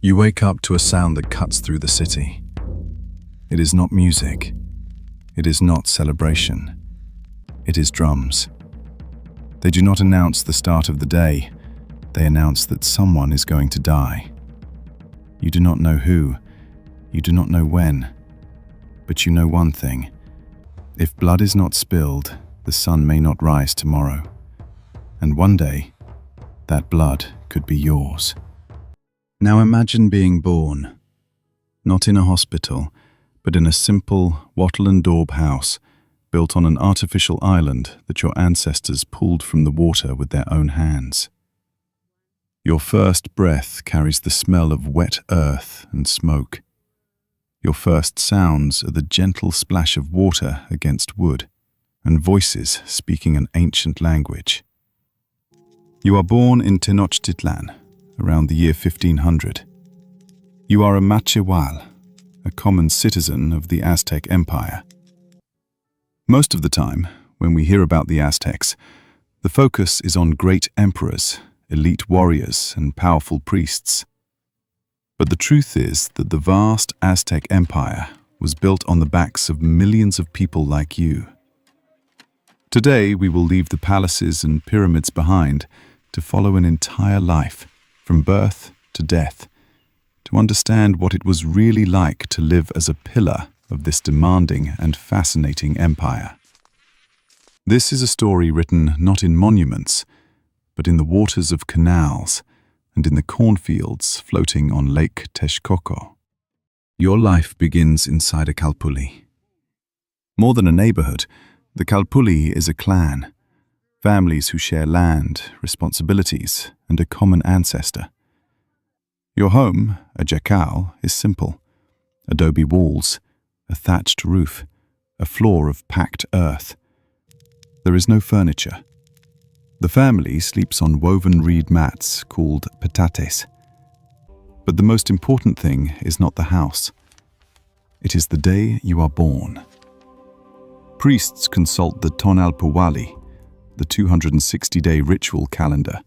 You wake up to a sound that cuts through the city. It is not music. It is not celebration. It is drums. They do not announce the start of the day. They announce that someone is going to die. You do not know who. You do not know when. But you know one thing. If blood is not spilled, the sun may not rise tomorrow. And one day, that blood could be yours. Now imagine being born, not in a hospital, but in a simple wattle and daub house built on an artificial island that your ancestors pulled from the water with their own hands. Your first breath carries the smell of wet earth and smoke. Your first sounds are the gentle splash of water against wood and voices speaking an ancient language. You are born in Tenochtitlan, around the year 1500. You are a macehual, a common citizen of the Aztec Empire. Most of the time, when we hear about the Aztecs, the focus is on great emperors, elite warriors, and powerful priests. But the truth is that the vast Aztec Empire was built on the backs of millions of people like you. Today, we will leave the palaces and pyramids behind to follow an entire life, from birth to death, to understand what it was really like to live as a pillar of this demanding and fascinating empire. This is a story written not in monuments, but in the waters of canals and in the cornfields floating on Lake Texcoco. Your life begins inside a calpulli. More than a neighborhood, the calpulli is a clan, families who share land, responsibilities, and a common ancestor. Your home, a jacal, is simple. Adobe walls, a thatched roof, a floor of packed earth. There is no furniture. The family sleeps on woven reed mats called petates. But the most important thing is not the house. It is the day you are born. Priests consult the tonalpawali, the 260-day ritual calendar,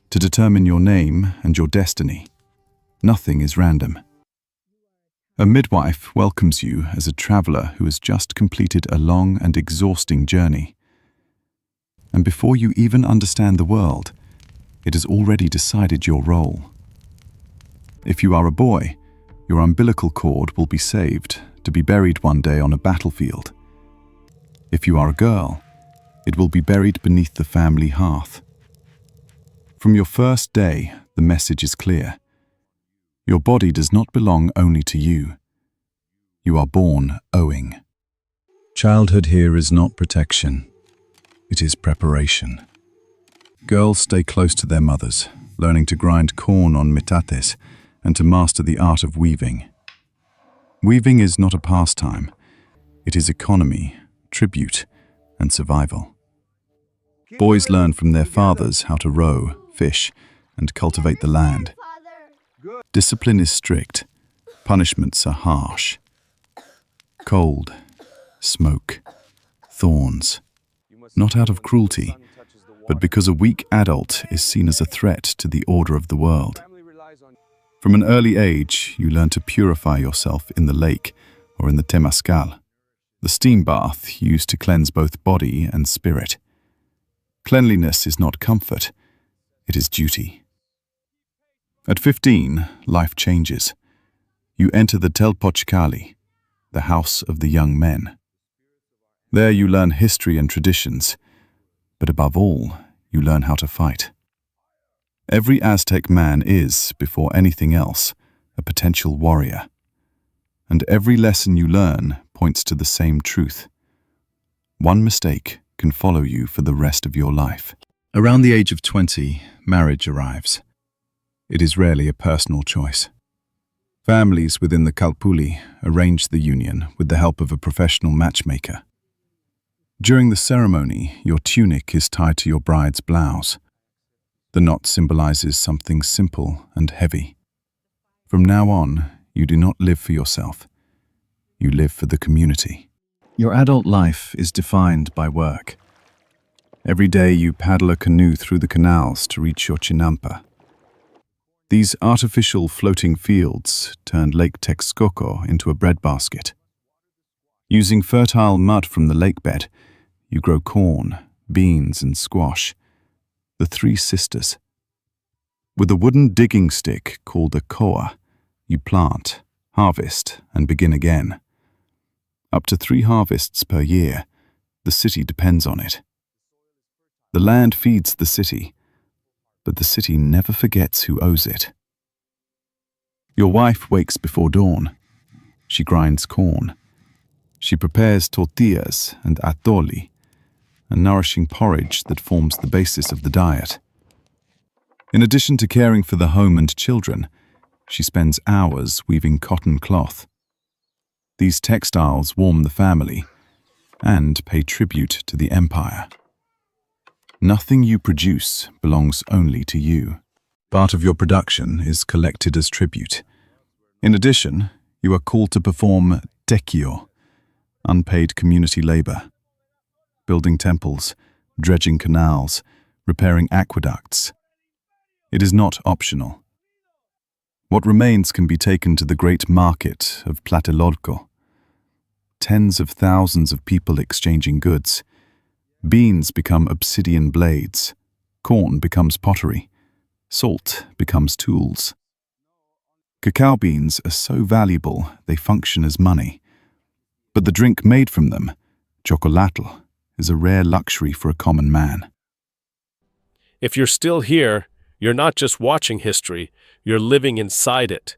to determine your name and your destiny. Nothing is random. A midwife welcomes you as a traveler who has just completed a long and exhausting journey. And before you even understand the world, it has already decided your role. If you are a boy, your umbilical cord will be saved to be buried one day on a battlefield. If you are a girl, it will be buried beneath the family hearth. From your first day, the message is clear. Your body does not belong only to you. You are born owing. Childhood here is not protection. It is preparation. Girls stay close to their mothers, learning to grind corn on metates and to master the art of weaving. Weaving is not a pastime. It is economy, tribute, and survival. Boys learn from their fathers how to row, fish, and cultivate the land. Discipline is strict. Punishments are harsh. Cold, smoke, thorns. Not out of cruelty, but because a weak adult is seen as a threat to the order of the world. From an early age, you learn to purify yourself in the lake or in the temazcal, the steam bath used to cleanse both body and spirit. Cleanliness is not comfort, it is duty. At 15, life changes. You enter the Telpochcali, the house of the young men. There you learn history and traditions, but above all, you learn how to fight. Every Aztec man is, before anything else, a potential warrior. And every lesson you learn points to the same truth. One mistake can follow you for the rest of your life. Around the age of 20, marriage arrives. It is rarely a personal choice. Families within the calpulli arrange the union with the help of a professional matchmaker. During the ceremony, your tunic is tied to your bride's blouse. The knot symbolizes something simple and heavy. From now on, you do not live for yourself. You live for the community. Your adult life is defined by work. Every day you paddle a canoe through the canals to reach your chinampa. These artificial floating fields turned Lake Texcoco into a breadbasket. Using fertile mud from the lake bed, you grow corn, beans, and squash, the three sisters. With a wooden digging stick called a koa, you plant, harvest, and begin again. Up to 3 harvests per year, the city depends on it. The land feeds the city, but the city never forgets who owes it. Your wife wakes before dawn. She grinds corn. She prepares tortillas and atolli, a nourishing porridge that forms the basis of the diet. In addition to caring for the home and children, she spends hours weaving cotton cloth. These textiles warm the family and pay tribute to the empire. Nothing you produce belongs only to you. Part of your production is collected as tribute. In addition, you are called to perform tekio, unpaid community labor, building temples, dredging canals, repairing aqueducts. It is not optional. What remains can be taken to the great market of Tlatelolco. Tens of thousands of people exchanging goods. Beans become obsidian blades. Corn becomes pottery. Salt becomes tools. Cacao beans are so valuable they function as money. But the drink made from them, chocolatl, is a rare luxury for a common man. If you're still here, you're not just watching history, you're living inside it.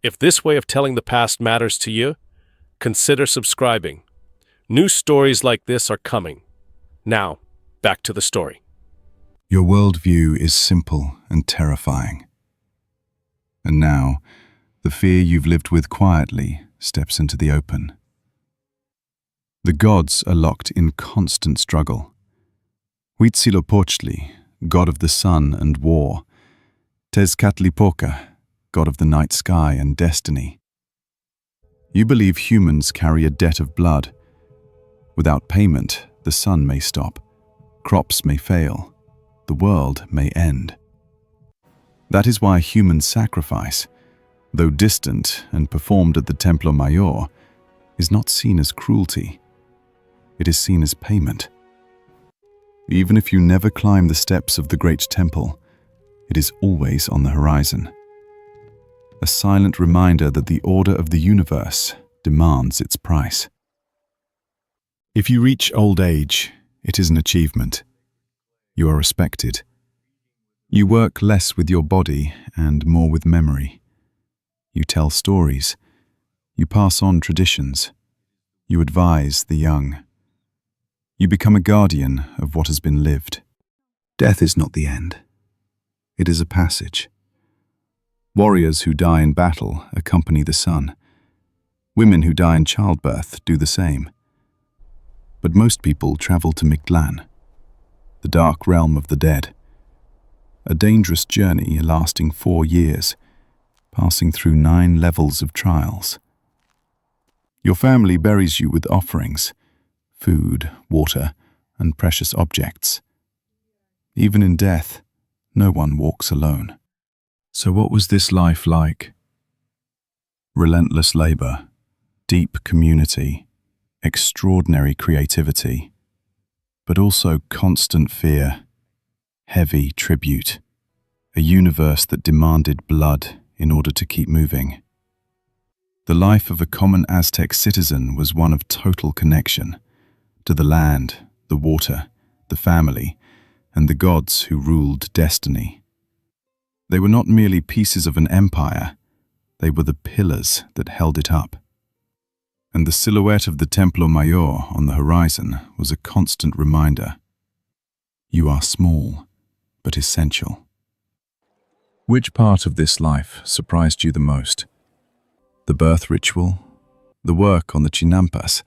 If this way of telling the past matters to you, consider subscribing. New stories like this are coming. Now, back to the story. Your worldview is simple and terrifying. And now, the fear you've lived with quietly steps into the open. The gods are locked in constant struggle. Huitzilopochtli, god of the sun and war. Tezcatlipoca, god of the night sky and destiny. You believe humans carry a debt of blood. Without payment, the sun may stop, crops may fail, the world may end. That is why human sacrifice, though distant and performed at the Templo Mayor, is not seen as cruelty. It is seen as payment. Even if you never climb the steps of the great temple, it is always on the horizon. A silent reminder that the order of the universe demands its price. If you reach old age, it is an achievement. You are respected. You work less with your body and more with memory. You tell stories. You pass on traditions. You advise the young. You become a guardian of what has been lived. Death is not the end. It is a passage. Warriors who die in battle accompany the sun. Women who die in childbirth do the same. But most people travel to Mictlan, the dark realm of the dead. A dangerous journey lasting 4 years, passing through 9 levels of trials. Your family buries you with offerings, food, water, and precious objects. Even in death, no one walks alone. So what was this life like? Relentless labor, deep community, extraordinary creativity, but also constant fear, heavy tribute, a universe that demanded blood in order to keep moving. The life of a common Aztec citizen was one of total connection to the land, the water, the family, and the gods who ruled destiny. They were not merely pieces of an empire, they were the pillars that held it up. And the silhouette of the Templo Mayor on the horizon was a constant reminder. You are small, but essential. Which part of this life surprised you the most? The birth ritual, the work on the chinampas,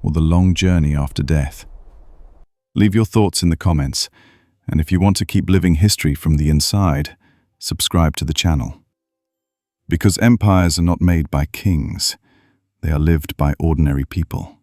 or the long journey after death? Leave your thoughts in the comments, and if you want to keep living history from the inside, subscribe to the channel. Because empires are not made by kings, they are lived by ordinary people.